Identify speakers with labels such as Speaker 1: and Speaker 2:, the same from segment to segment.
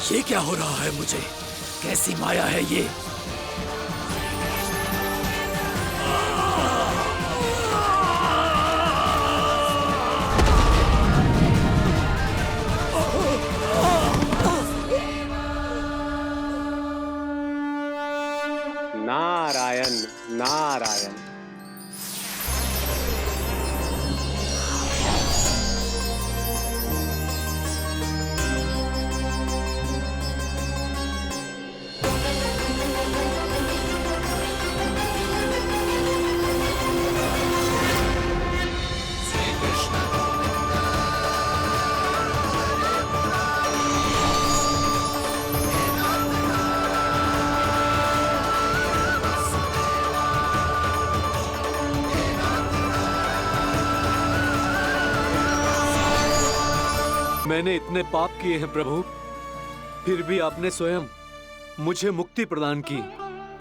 Speaker 1: ये क्या हो रहा है मुझे? कैसी माया है ये?
Speaker 2: नारायण नारायण।
Speaker 3: मैंने इतने पाप किए हैं प्रभु, फिर भी आपने स्वयं मुझे मुक्ति प्रदान की।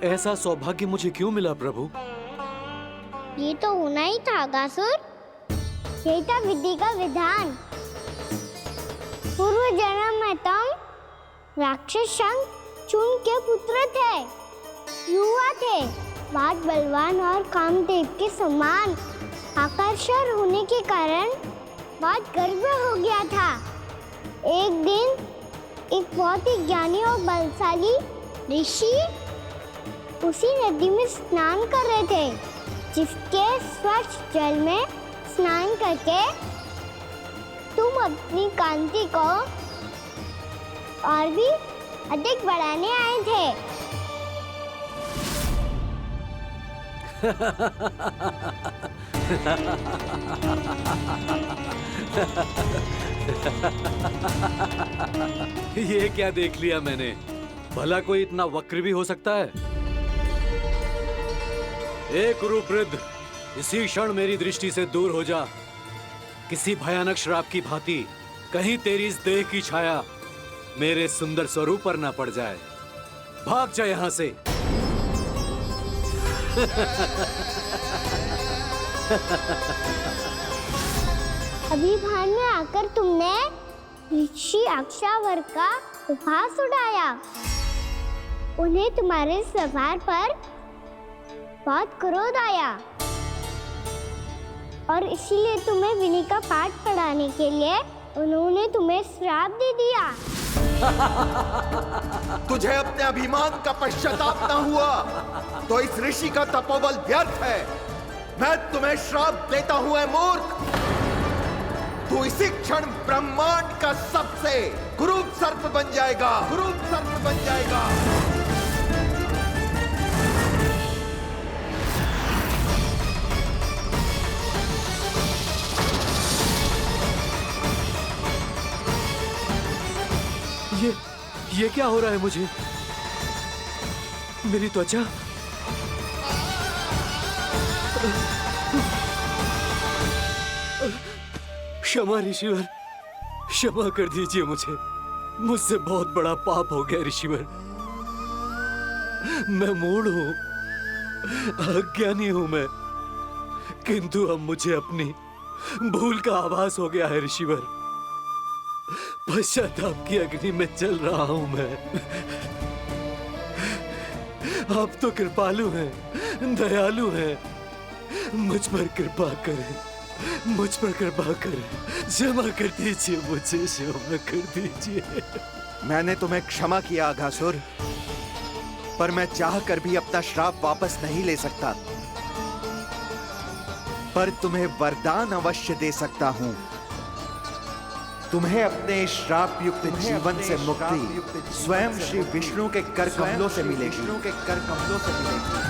Speaker 3: ऐसा सौभाग्य मुझे क्यों मिला प्रभु?
Speaker 4: ये तो होना ही था अगासुर। यही था विधि का विधान। पूर्व जन्म में तुम राक्षस शंखचूड़ के पुत्र थे, युवा थे, बहुत बलवान और कामदेव के समान आकर्षण होने के कारण बहुत गर्व हो गया था। एक दिन एक बहुत ही ज्ञानी और बलशाली ऋषि उसी नदी में स्नान कर रहे थे, जिसके स्वच्छ जल में स्नान करके तुम अपनी कांति को और भी अधिक बढ़ाने आए थे।
Speaker 3: ये क्या देख लिया मैंने? भला कोई इतना वक्र भी हो सकता है? ए कुरुवृद्ध, इसी क्षण मेरी दृष्टि से दूर हो जा। किसी भयानक श्राप की भांति कहीं तेरी इस देह की छाया मेरे सुंदर स्वरूप पर ना पड़ जाए। भाग जा यहाँ से।
Speaker 4: अभी भान में आकर तुमने ऋषि अक्षावर का उपहास उड़ाया। उन्हें तुम्हारे व्यवहार पर बहुत क्रोध आया और इसीलिए तुम्हें विनय का पाठ पढ़ाने के लिए उन्होंने तुम्हें श्राप दे दिया।
Speaker 5: तुझे अपने अभिमान का पश्चाताप न हुआ तो इस ऋषि का तपोबल व्यर्थ है। मैं तुम्हें श्राप देता हूं ऐ मूर्ख। तू इसी क्षण ब्रह्मांड का सबसे कुरूप सर्प बन जाएगा, कुरूप सर्प बन जाएगा।
Speaker 3: ये क्या हो रहा है मुझे? मेरी त्वचा क्षमा ऋषिवर, क्षमा कर दीजिए मुझे। मुझसे बहुत बड़ा पाप हो गया ऋषिवर। मैं मूढ़ हूं, अज्ञानी हूं मैं, किंतु अब मुझे अपनी भूल का आभास हो गया है ऋषिवर। पश्चाताप की अग्नि में जल रहा हूं मैं। आप तो कृपालु हैं, दयालु हैं, मुझ पर कृपा करें, मुझ पर कृपा करें। क्षमा कर दीजिए मुझे, क्षमा कर दीजिए।
Speaker 5: मैंने तुम्हें क्षमा किया अघासुर, पर मैं चाहकर भी अपना श्राप वापस नहीं ले सकता। पर तुम्हें वरदान अवश्य दे सकता हूं। तुम्हें अपने श्राप युक्त जीवन से मुक्ति स्वयं श्री विष्णु के कर कमलों से मिलेगी, विष्णु के कर कमलों से मिलेगी।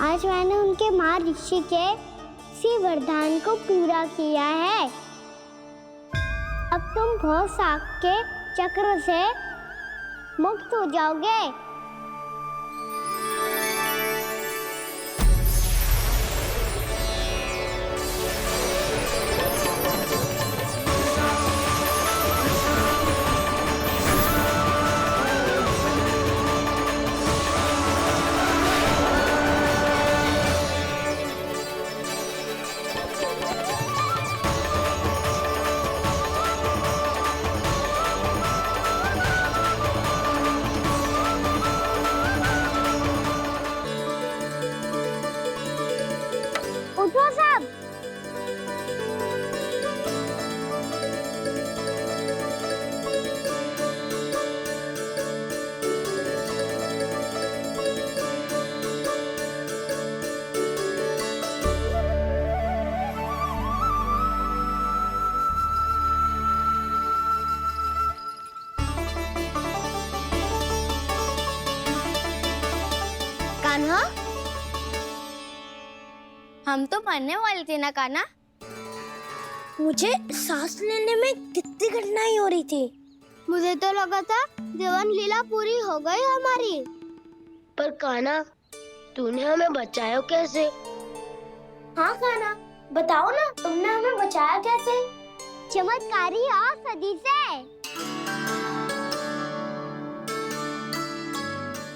Speaker 4: आज मैंने उनके महर्षि के इसी वरदान को पूरा किया है। अब तुम भव साग के चक्र से मुक्त हो जाओगे। कान्हा, हम तो मरने वाले थे ना कान्हा। मुझे सांस लेने में कितनी कठिनाई हो रही थी। मुझे तो लगा था जीवन लीला पूरी हो गई हमारी।
Speaker 6: पर कान्हा, तूने हमें बचाया कैसे?
Speaker 4: हाँ कान्हा, बताओ ना, तुमने हमें बचाया कैसे? चमत्कारी औषधि से।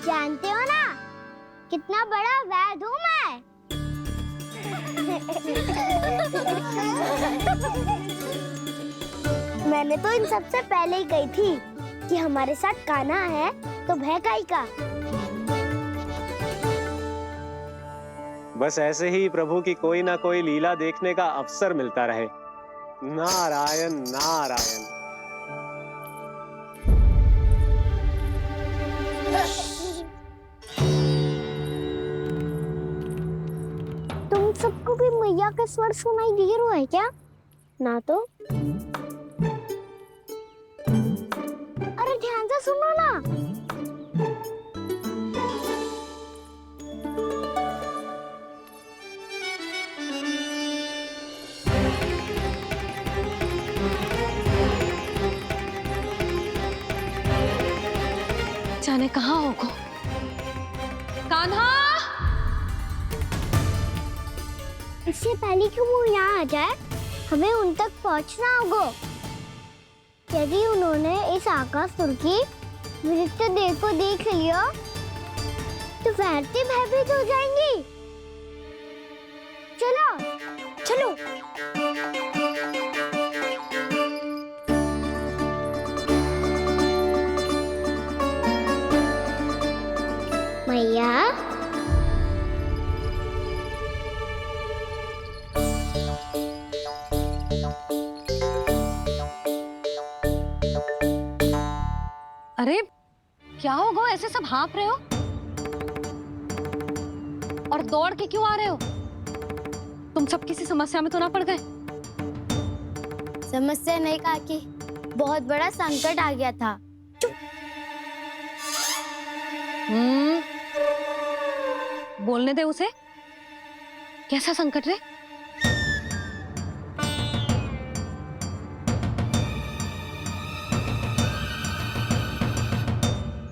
Speaker 4: जानते हो ना कितना बड़ा वैद्य हूँ मैं। मैंने तो इन सबसे पहले ही कही थी कि हमारे साथ कान्हा है तो भय काहे का।
Speaker 2: बस ऐसे ही प्रभु की कोई ना कोई लीला देखने का अवसर मिलता रहे। नारायण नारायण।
Speaker 4: तुम सबको भी मैया का स्वर सुनाई दे रहा है क्या? ना तो। अरे ध्यान से सुनो ना।
Speaker 7: जाने कहाँ होगो। कान्हा!
Speaker 4: इससे पहले कि वो यहाँ आ जाए, हमें उन तक पहुँचना होगा। यदि उन्होंने इस आकासुर की नृत्य देह को देख लिया, तो वैरती भयभीत हो जाएंगी। चलो, चलो। मैया,
Speaker 7: अरे क्या हो गो, ऐसे सब हाँफ रहे हो और दौड़ के क्यों आ रहे हो? तुम सब किसी समस्या में तो ना पड़ गए?
Speaker 4: समस्या नहीं काकी, बहुत बड़ा संकट आ गया था।
Speaker 7: बोलने दे उसे। कैसा संकट रे?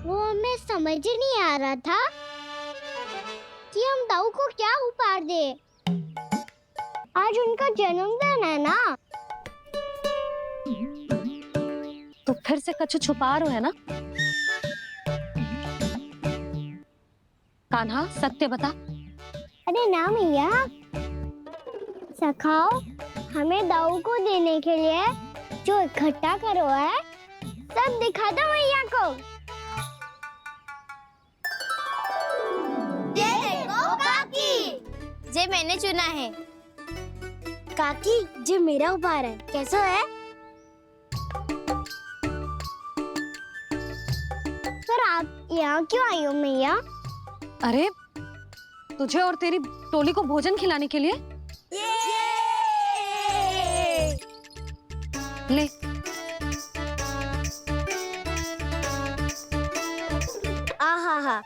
Speaker 4: वो हमें समझ ही नहीं आ रहा था कि हम दाऊ को क्या उपहार दे। आज उनका जन्मदिन है ना।
Speaker 7: तो फिर से कछु छुपा रहे हो है ना? कान्हा, सत्य बता।
Speaker 4: अरे ना मैया, सखाओ हमें दाऊ को देने के लिए जो इकट्ठा करो है, सब दिखा दो मैया को। ये देखो काकी, जे मैंने चुना है। काकी, जे मेरा उपहार है, कैसा है? पर आप यहाँ क्यों आई हो मैया?
Speaker 7: अरे तुझे और तेरी टोली को भोजन खिलाने के लिए। ले।
Speaker 4: आहा,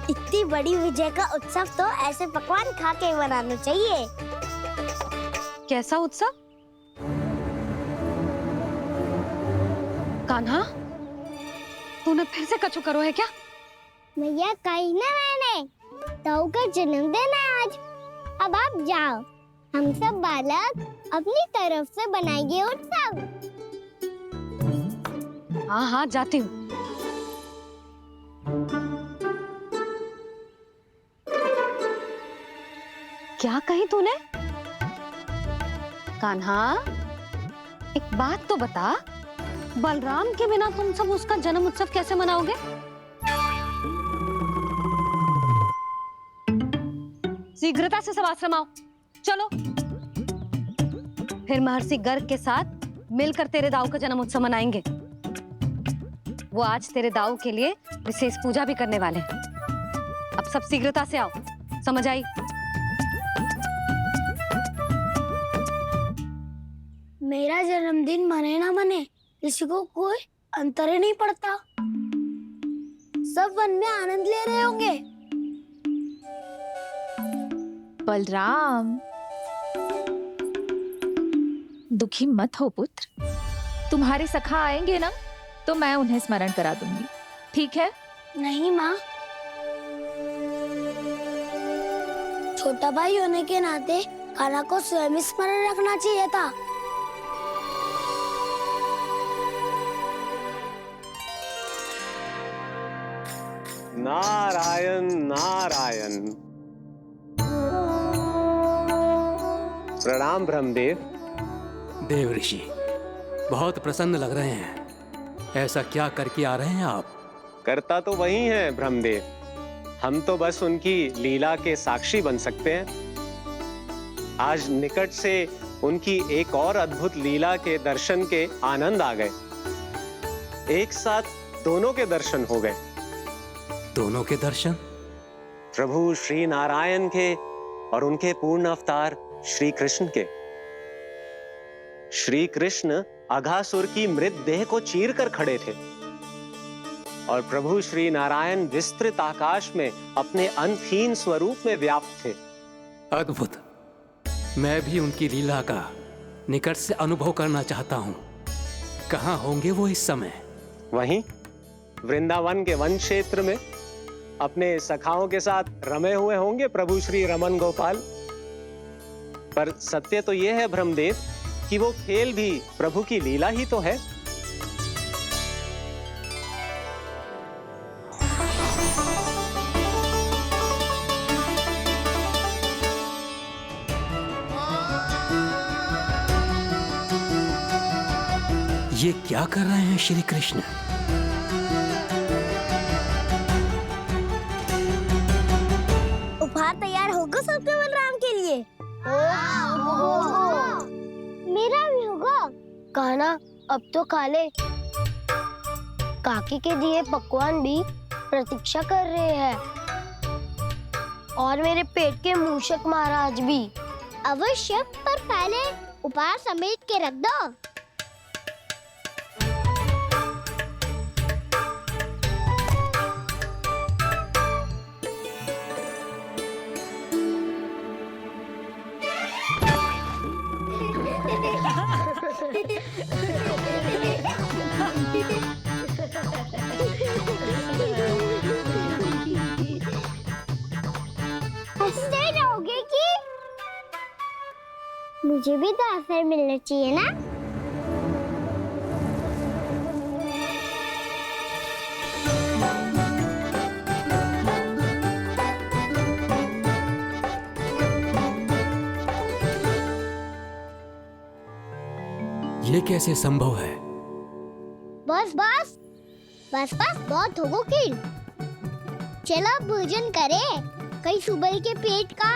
Speaker 4: इतनी बड़ी विजय का उत्सव तो ऐसे पकवान खा के मनाना चाहिए।
Speaker 7: कैसा उत्सव? कान्हा, तूने फिर से कछु करो है क्या?
Speaker 4: भैया कही ना मैंने, दाऊ का जन्मदिन है आज। अब आप जाओ, हम सब बालक अपनी तरफ से बनाएंगे उत्सव।
Speaker 7: हाँ हाँ, जाती हूँ। क्या कही तूने? कान्हा, एक बात तो बता, बलराम के बिना तुम सब उसका जन्म उत्सव कैसे मनाओगे? शीघ्रता से सब आश्रम आओ, चलो। फिर महर्षि गर्ग के साथ मिलकर तेरे दाऊ का जन्म उत्सव मनाएंगे। वो आज तेरे दाऊ के लिए विशेष पूजा भी करने वाले हैं। अब सब शीघ्रता से आओ, समझ आई?
Speaker 4: मेरा जन्मदिन मने ना मने, किसी को कोई अंतर ही नहीं पड़ता। सब वन में आनंद ले रहे होंगे।
Speaker 8: बलराम, दुखी मत हो पुत्र। तुम्हारे सखा आएंगे ना तो मैं उन्हें स्मरण करा दूंगी, ठीक है?
Speaker 4: नहीं माँ, छोटा भाई होने के नाते कान्हा को स्वयं स्मरण रखना चाहिए था।
Speaker 2: नारायण नारायण। प्रणाम ब्रह्मदेव।
Speaker 1: देव ऋषि बहुत प्रसन्न लग रहे हैं। ऐसा क्या करके आ रहे हैं आप?
Speaker 2: करता तो वही है ब्रह्मदेव, हम तो बस उनकी लीला के साक्षी बन सकते हैं। आज निकट से उनकी एक और अद्भुत लीला के दर्शन के आनंद आ गए। एक साथ दोनों के दर्शन हो गए।
Speaker 1: दोनों के दर्शन?
Speaker 2: प्रभु श्री नारायण के और उनके पूर्ण अवतार श्री कृष्ण के। श्री कृष्ण अघासुर की मृत देह को चीर कर खड़े थे और प्रभु श्री नारायण विस्तृत आकाश में अपने अंतहीन स्वरूप में व्याप्त थे।
Speaker 1: अद्भुत। मैं भी उनकी लीला का निकट से अनुभव करना चाहता हूं। कहां होंगे वो इस समय?
Speaker 2: वहीं वृंदावन के वन क्षेत्र में अपने सखाओं के साथ रमे हुए होंगे प्रभु श्री रमन गोपाल। पर सत्य तो यह है ब्रह्मदेव कि वो खेल भी प्रभु की लीला ही तो है।
Speaker 1: ये क्या कर रहे हैं श्री कृष्ण?
Speaker 4: उपहार तैयार होगा सबके बलराम के लिए? मेरा भी होगा।
Speaker 6: कान्हा अब तो खा ले। काकी के दिए पकवान भी प्रतीक्षा कर रहे हैं और मेरे पेट के मूषक महाराज भी।
Speaker 4: अवश्य, पर पहले उपहार समेट के रख दो। हंसते रहोगे कि? मुझे भी तो अवसर मिलना चाहिए ना।
Speaker 1: ये कैसे संभव है?
Speaker 4: बस बस बस बस बहुत हो गया। चलो भोजन करें, कहीं सुबह के पेट का